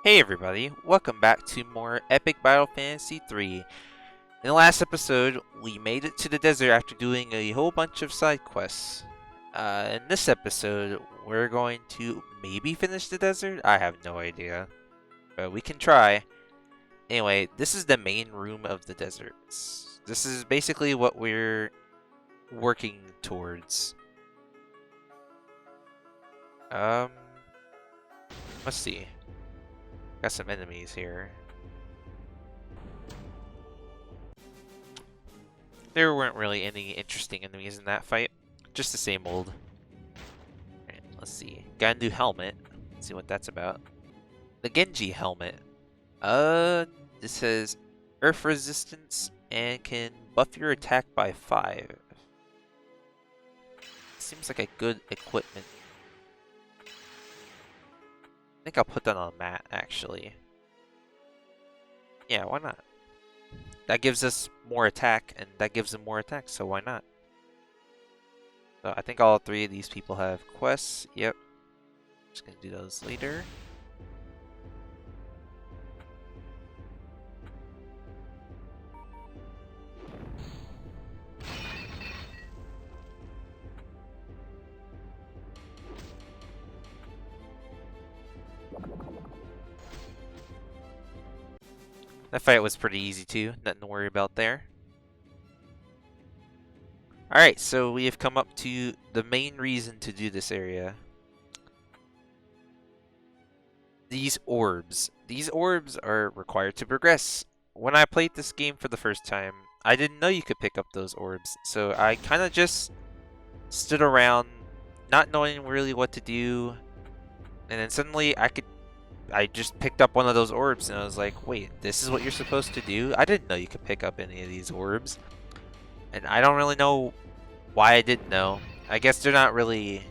Hey everybody, welcome back to more Epic Battle Fantasy 3. In the last episode, we made it to the desert after doing a whole bunch of side quests. In this episode, we're going to maybe finish the desert? I have no idea, but we can try. Anyway, this is the main room of the deserts. This is basically what we're working towards. Um, let's see. Got some enemies here. There weren't really any interesting enemies in that fight. Just the same old. Alright, let's see. Got a new helmet. Let's see what that's about. The Genji helmet. This says Earth resistance and can buff your attack by 5. Seems like a good equipment. I think I'll put that on a mat, actually. Yeah, why not? That gives us more attack, and that gives them more attack, so why not? So I think all 3 of these people have quests. Yep. Just gonna do those later. That fight was pretty easy too, nothing to worry about there. Alright, so we have come up to the main reason to do this area. These orbs. These orbs are required to progress. When I played this game for the first time, I didn't know you could pick up those orbs, so I kind of just stood around not knowing really what to do, and then suddenly I just picked up one of those orbs and I was like, wait, this is what you're supposed to do? I didn't know you could pick up any of these orbs. And I don't really know why I didn't know. I guess they're not really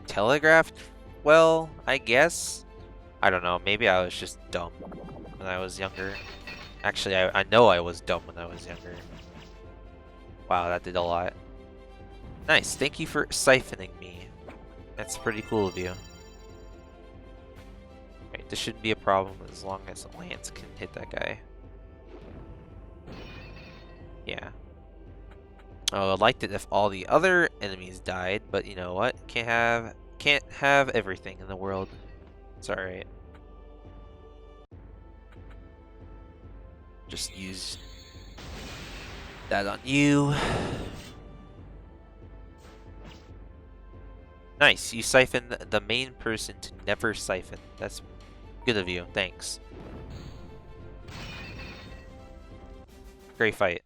telegraphed well, I guess. I don't know, maybe I was just dumb when I was younger. Actually, I know I was dumb when I was younger. Wow, that did a lot. Nice, thank you for siphoning me. That's pretty cool of you. Right, this shouldn't be a problem as long as Lance can hit that guy. Yeah. Oh, I liked it if all the other enemies died, but you know what? Can't have everything in the world. It's alright. Just use that on you. Nice, you siphon the main person to never siphon. That's good of you, thanks. Great fight.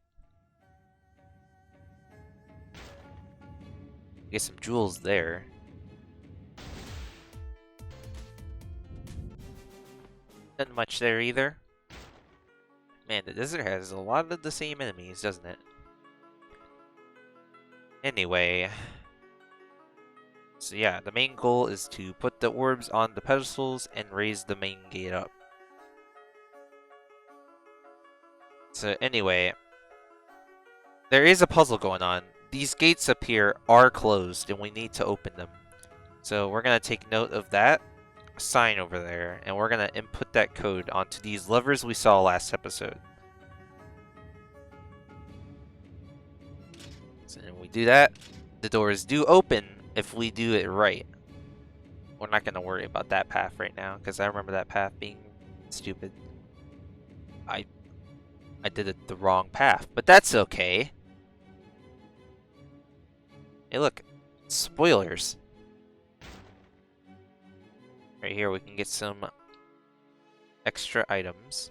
Get some jewels there. Not much there either. Man, the desert has a lot of the same enemies, doesn't it? Anyway. So yeah, the main goal is to put the orbs on the pedestals and raise the main gate up. So anyway, there is a puzzle going on. These gates up here are closed and we need to open them. So we're going to take note of that sign over there and we're going to input that code onto these levers we saw last episode. So when we do that, the doors do open if we do it right. We're not going to worry about that path right now because I remember that path being stupid. I did it the wrong path, but that's okay. Hey look, spoilers. Right here we can get some extra items.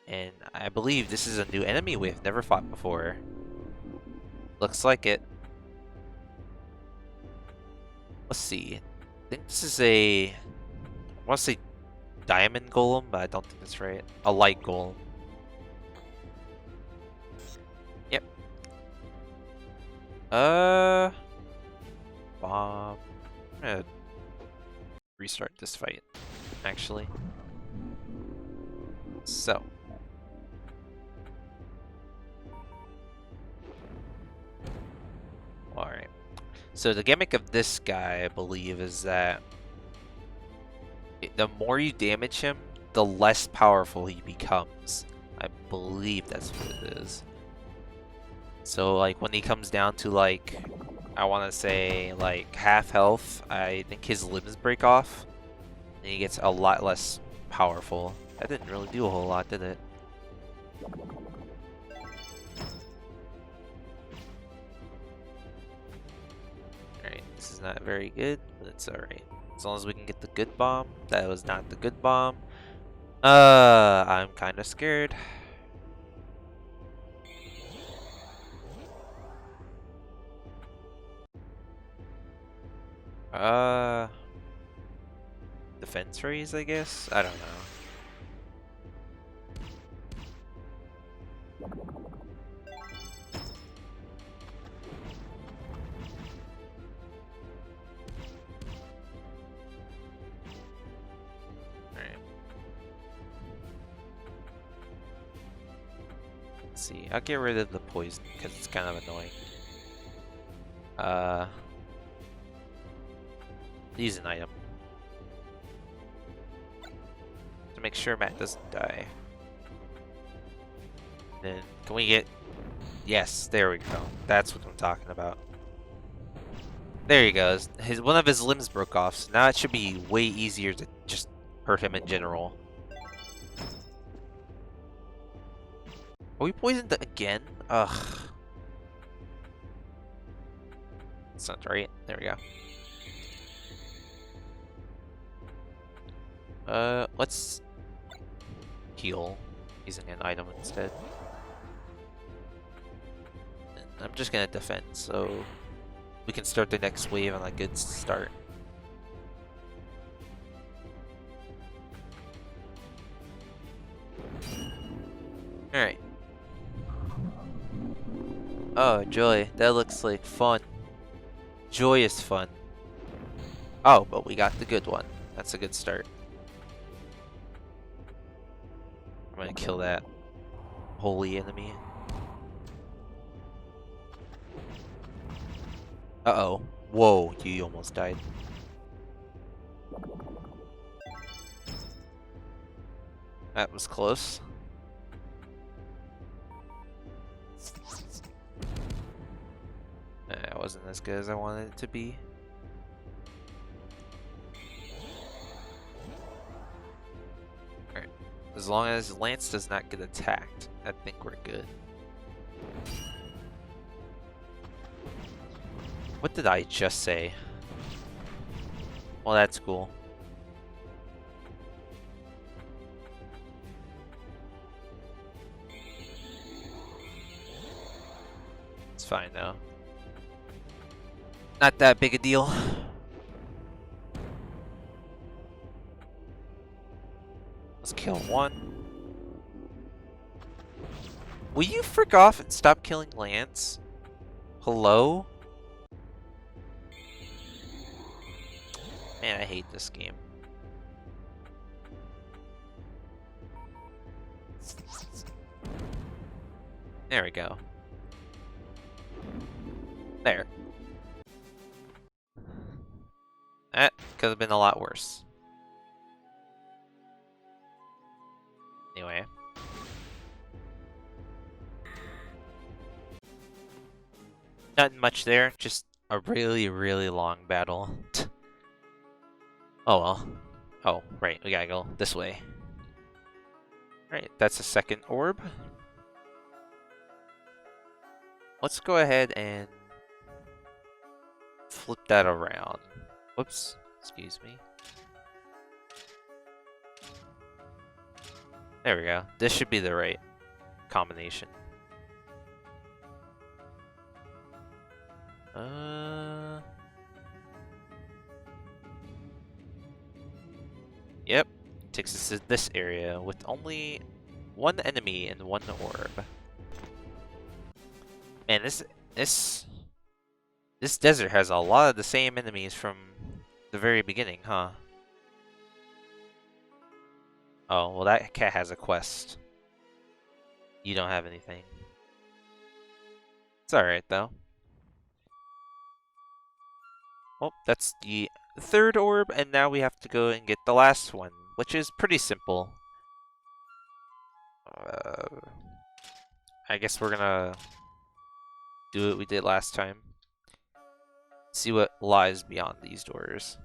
And I believe this is a new enemy we've never fought before. Looks like it. Let's see. I think this is I want to say diamond golem, but I don't think that's right. A light golem. Yep. Bomb. I'm gonna restart this fight, actually. So. Alright. So the gimmick of this guy, I believe, is that The more you damage him, the less powerful he becomes. I believe that's what it is. So like when he comes down to like, I want to say like half health, I think his limbs break off, and he gets a lot less powerful. That didn't really do a whole lot, did it? Alright, this is not very good, but it's alright. As long as we can get the good bomb. That was not the good bomb. I'm kind of scared. Defense raise, I guess? I don't know. Alright. Let's see. I'll get rid of the poison because it's kind of annoying. Use an item. To make sure Matt doesn't die. Then, can we get... Yes, there we go. That's what I'm talking about. There he goes. One of his limbs broke off, so now it should be way easier to just hurt him in general. Are we poisoned again? Ugh. That's not right. There we go. Let's heal using an item instead. And I'm just gonna defend, so we can start the next wave on a good start. Alright. Oh, joy. That looks like fun. Joy is fun. Oh, but we got the good one. That's a good start. I'm gonna kill that holy enemy. Uh-oh. Whoa, you almost died. That was close. That wasn't as good as I wanted it to be. Alright. As long as Lance does not get attacked, I think we're good. What did I just say? Well, that's cool. It's fine though. Not that big a deal. Let's kill one. Will you frick off and stop killing Lance? Hello? Man, I hate this game. There we go. There. That could have been a lot worse. Anyway. Nothing much there, just a really, really long battle. Oh well. Oh, right, we gotta go this way. Alright, that's a second orb. Let's go ahead and flip that around. Whoops, excuse me. There we go. This should be the right combination. Yep. Takes us to this area with only one enemy and one orb. Man, this desert has a lot of the same enemies from the very beginning, huh? Oh, well that cat has a quest. You don't have anything. It's alright though. Well, that's the third orb, and now we have to go and get the last one, which is pretty simple. I guess we're gonna do what we did last time. See what lies beyond these doors.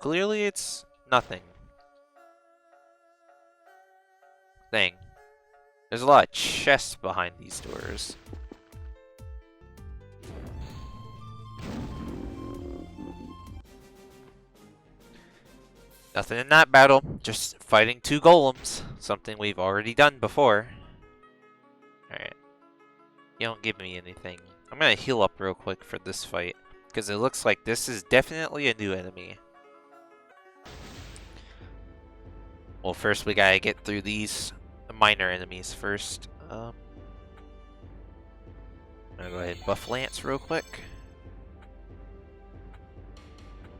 Clearly it's nothing. Dang. There's a lot of chests behind these doors. Nothing in that battle, just fighting 2 golems. Something we've already done before. Alright. You don't give me anything. I'm gonna heal up real quick for this fight, because it looks like this is definitely a new enemy. Well, first we gotta get through these minor enemies first. I'm gonna go ahead and buff Lance real quick.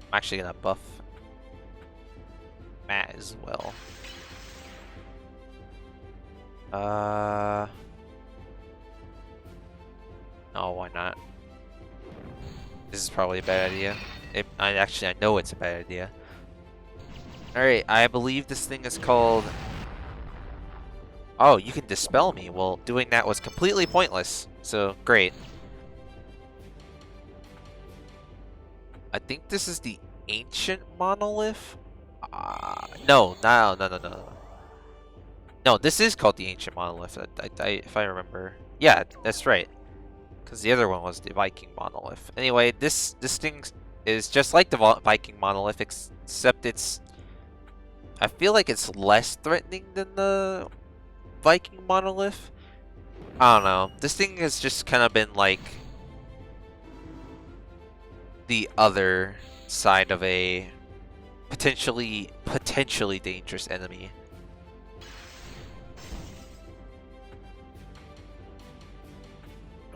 I'm actually gonna buff Matt as well. Oh, why not? This is probably a bad idea. I know it's a bad idea. Alright, I believe this thing is called... Oh, you can dispel me. Well, doing that was completely pointless. So, great. I think this is the ancient monolith? No. No, this is called the ancient monolith, if I remember. Yeah, that's right. Because the other one was the Viking monolith. Anyway, this thing is just like the Viking monolith, except it's... I feel like it's less threatening than the Viking monolith. I don't know. This thing has just kind of been like the other side of a potentially dangerous enemy.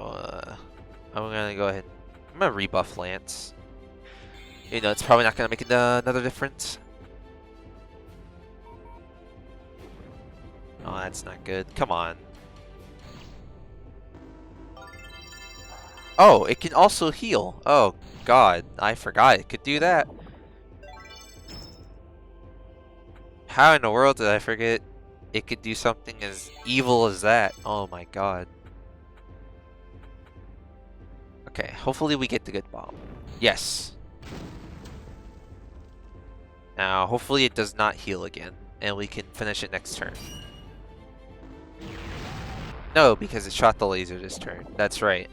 I'm gonna go ahead. I'm gonna rebuff Lance. You know, it's probably not gonna make another difference. Oh, that's not good. Come on. Oh, it can also heal. Oh, God. I forgot it could do that. How in the world did I forget it could do something as evil as that? Oh my God. Okay, hopefully we get the good bomb. Yes. Now, hopefully it does not heal again, and we can finish it next turn. No, because it shot the laser this turn. That's right.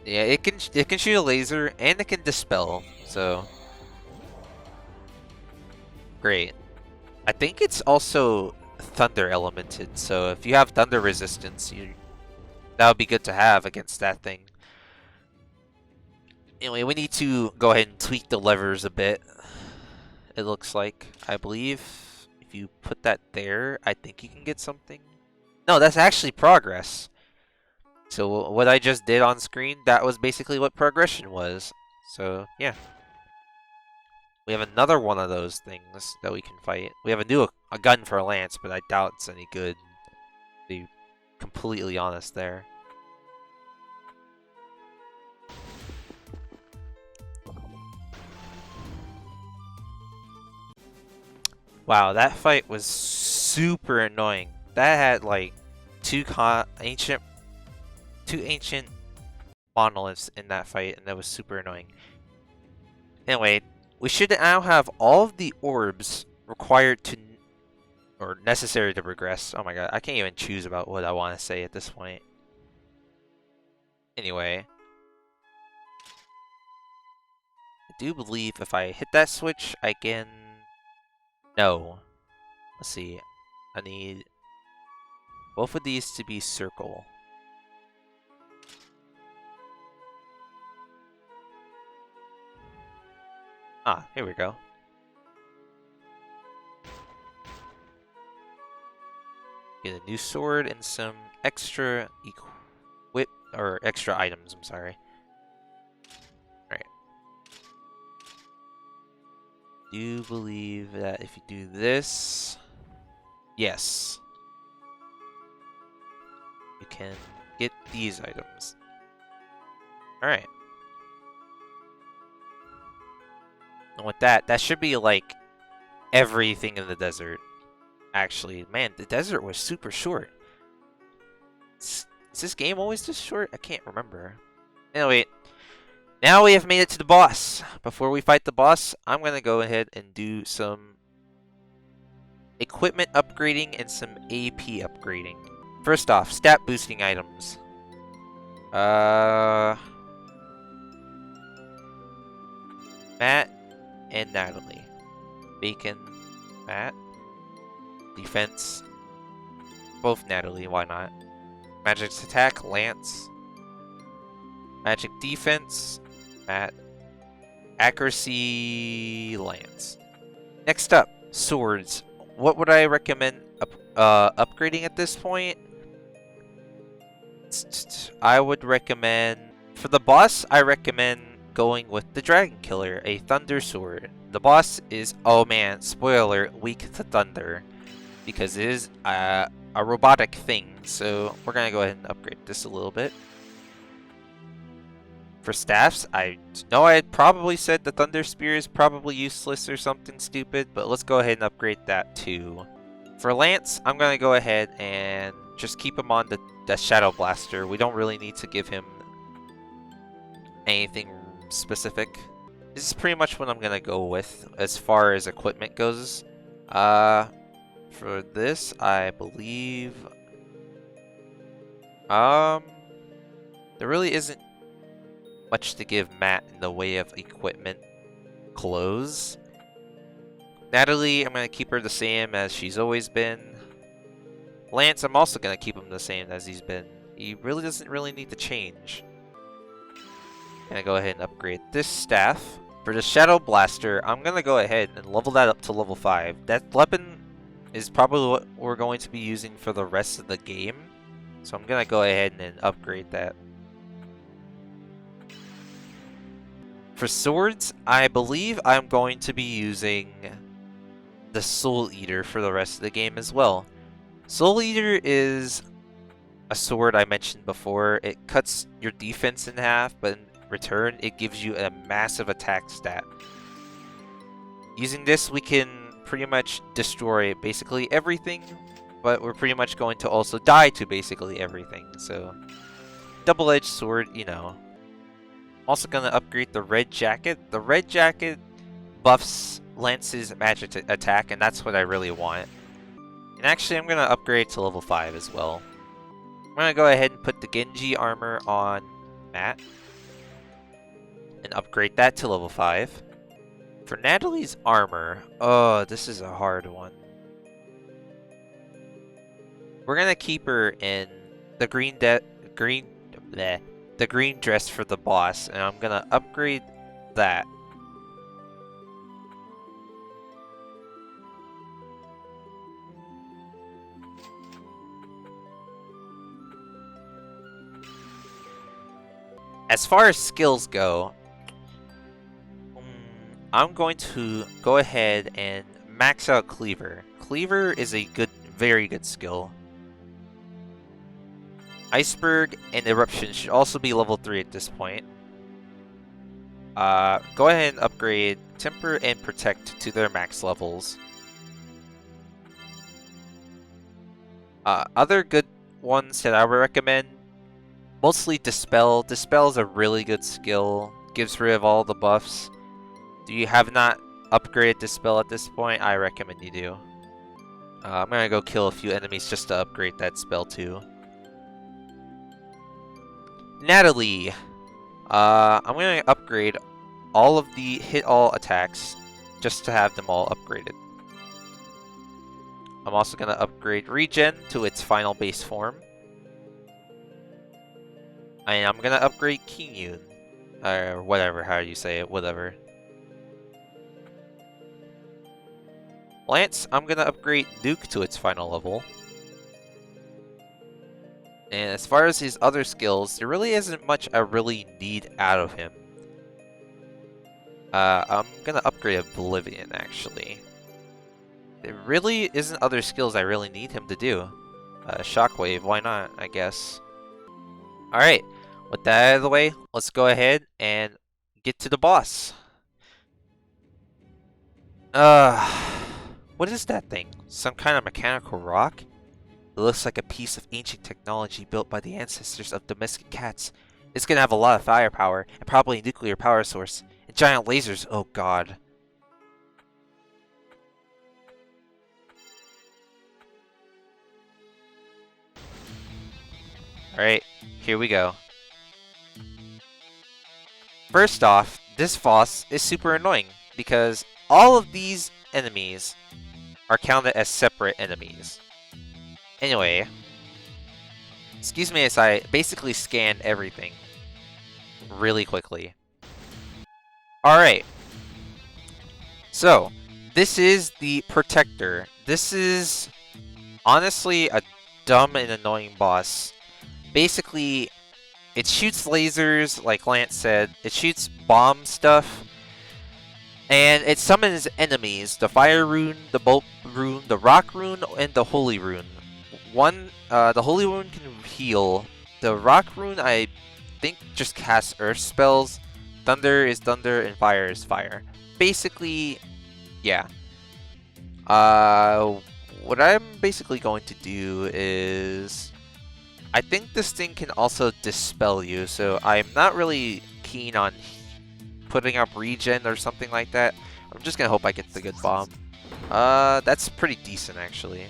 Yeah, it can shoot a laser and it can dispel. So great. I think it's also thunder elemented. So if you have thunder resistance, that would be good to have against that thing. Anyway, we need to go ahead and tweak the levers a bit. It looks like, I believe, if you put that there, I think you can get something. No, that's actually progress. So what I just did on screen, that was basically what progression was. So, yeah. We have another one of those things that we can fight. We have a gun for a lance, but I doubt it's any good. To be completely honest there. Wow, that fight was super annoying. That had like two ancient monoliths in that fight, and that was super annoying. Anyway, we should now have all of the orbs required to, or necessary to progress. Oh my god, I can't even choose about what I want to say at this point. Anyway, I do believe if I hit that switch, I can... No. Let's see. I need both of these to be circle. Ah, here we go. Get a new sword and some extra extra items, I'm sorry. Alright. Do believe that if you do this... Yes. You can get these items. Alright. And with that, that should be like everything in the desert. Actually, man, the desert was super short. Is this game always this short? I can't remember. Anyway, now we have made it to the boss. Before we fight the boss, I'm going to go ahead and do some equipment upgrading and some AP upgrading. First off, stat boosting items. Matt and Natalie. Bacon, Matt. Defense, both Natalie, why not? Magic attack, Lance. Magic defense, Matt. Accuracy, Lance. Next up, swords. What would I recommend upgrading at this point? I would recommend, for the boss, I recommend going with the Dragon Killer, a Thunder Sword. The boss is, oh man, spoiler, weak to Thunder, because it is a robotic thing, so we're going to go ahead and upgrade this a little bit. For staffs, I know I had probably said the Thunder Spear is probably useless or something stupid, but let's go ahead and upgrade that too. For Lance, I'm going to go ahead and just keep him on the Shadow Blaster. We don't really need to give him anything specific. This is pretty much what I'm going to go with as far as equipment goes. For this, I believe... there really isn't much to give Matt in the way of equipment. Clothes. Natalie, I'm going to keep her the same as she's always been. Lance, I'm also going to keep him the same as he's been. He really doesn't really need to change. I'm going to go ahead and upgrade this staff. For the Shadow Blaster, I'm going to go ahead and level that up to level 5. That weapon is probably what we're going to be using for the rest of the game. So I'm going to go ahead and upgrade that. For swords, I believe I'm going to be using the Soul Eater for the rest of the game as well. Soul Eater is a sword I mentioned before. It cuts your defense in half, but in return, it gives you a massive attack stat. Using this, we can pretty much destroy basically everything, but we're pretty much going to also die to basically everything. So, double-edged sword, you know. I'm also going to upgrade the Red Jacket. The Red Jacket buffs Lance's magic attack, and that's what I really want. And actually, I'm going to upgrade to level 5 as well. I'm going to go ahead and put the Genji armor on Matt. And upgrade that to level 5. For Natalie's armor, oh, this is a hard one. We're going to keep her in the green dress for the boss, and I'm going to upgrade that. As far as skills go, I'm going to go ahead and max out Cleaver. Cleaver is a very good skill. Iceberg and Eruption should also be level 3 at this point. Go ahead and upgrade Temper and Protect to their max levels. Other good ones that I would recommend, mostly Dispel. Dispel is a really good skill. Gives rid of all the buffs. Do you have not upgraded Dispel at this point? I recommend you do. I'm gonna go kill a few enemies just to upgrade that spell too. Natalie! I'm gonna upgrade all of the hit all attacks just to have them all upgraded. I'm also gonna upgrade Regen to its final base form. And I'm gonna upgrade Kingyun. Or whatever, how you say it, whatever. Lance, I'm gonna upgrade Duke to its final level. And as far as his other skills, there really isn't much I really need out of him. I'm gonna upgrade Oblivion, actually. There really isn't other skills I really need him to do. Shockwave, why not, I guess. Alright, With that out of the way, let's go ahead and get to the boss. What is that thing? Some kind of mechanical rock? It looks like a piece of ancient technology built by the ancestors of domestic cats. It's gonna have a lot of firepower, and probably a nuclear power source. And giant lasers, oh god. Alright, here we go. First off, this boss is super annoying, because all of these enemies are counted as separate enemies. Anyway, excuse me as I basically scan everything really quickly. Alright, so this is the Protector. This is honestly a dumb and annoying boss. Basically, it shoots lasers, like Lance said. It shoots bomb stuff. And it summons enemies. The Fire Rune, the Bolt Rune, the Rock Rune, and the Holy Rune. The Holy Rune can heal. The Rock Rune, I think, just casts Earth spells. Thunder is Thunder, and Fire is Fire. Basically, yeah. What I'm basically going to do is... I think this thing can also dispel you, so I'm not really keen on putting up regen or something like that. I'm just gonna hope I get the good bomb. That's pretty decent, actually.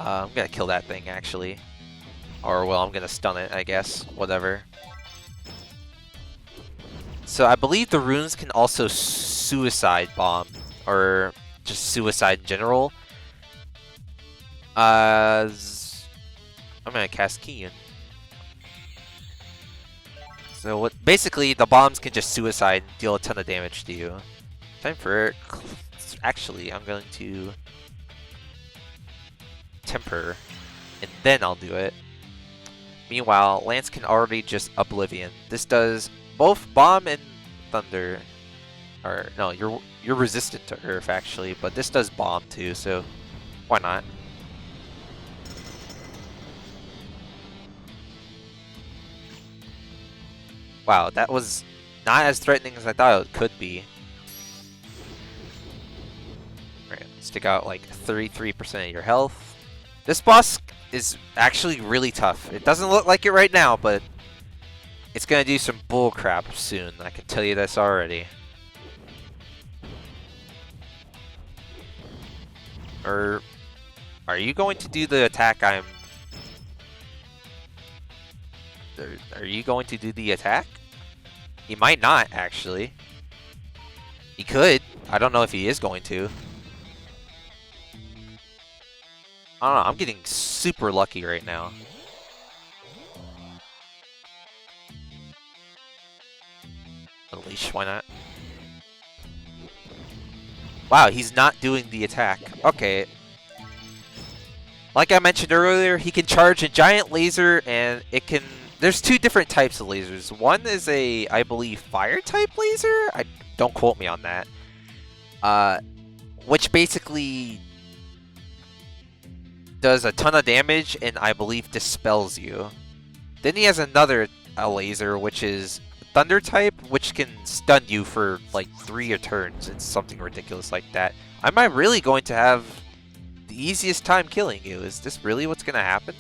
I'm gonna kill that thing, actually. Or, well, I'm gonna stun it, I guess. Whatever. So I believe the runes can also suicide bomb, or just suicide in general. I'm gonna cast Keen. So what? Basically, the bombs can just suicide and deal a ton of damage to you. Time for... Actually, I'm going to... Temper. And then I'll do it. Meanwhile, Lance can already just Oblivion. This does both Bomb and Thunder. Or, no, you're resistant to Earth, actually. But this does Bomb, too, so... Why not? Wow, that was not as threatening as I thought it could be. Alright, let's take out like 33% of your health. This boss is actually really tough. It doesn't look like it right now, but it's gonna do some bullcrap soon. I can tell you this already. Or are you going to do the attack I'm... Are you going to do the attack? He might not, actually. He could. I don't know if he is going to. I don't know, I'm getting super lucky right now. Unleash, why not? Wow, he's not doing the attack. Okay. Like I mentioned earlier, he can charge a giant laser, and it can... There's two different types of lasers. One is a, I believe, fire type laser? Don't quote me on that. Which basically does a ton of damage and I believe dispels you. Then he has another laser, which is thunder type, which can stun you for like 3 turns. It's something ridiculous like that. Am I really going to have the easiest time killing you? Is this really what's going to happen?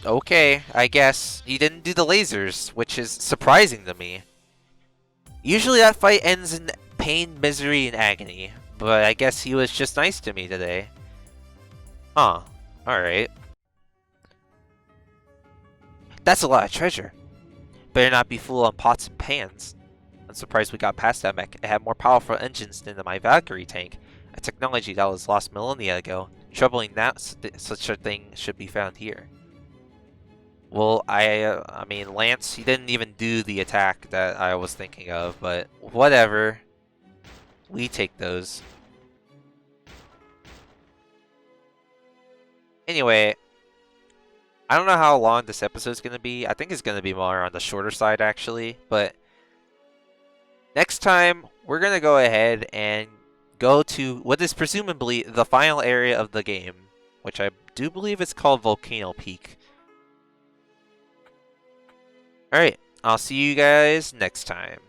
Okay, I guess. He didn't do the lasers, which is surprising to me. Usually that fight ends in pain, misery, and agony, but I guess he was just nice to me today. Huh. Alright. That's a lot of treasure. Better not be full on pots and pans. I'm surprised we got past that mech. It had more powerful engines than my Valkyrie tank, a technology that was lost millennia ago. Troubling that such a thing should be found here. Well, I mean, Lance, he didn't even do the attack that I was thinking of, but whatever. We take those. Anyway, I don't know how long this episode's going to be. I think it's going to be more on the shorter side, actually, but Next time, we're going to go ahead and go to what is presumably the final area of the game, which I do believe is called Volcano Peak. Alright, I'll see you guys next time.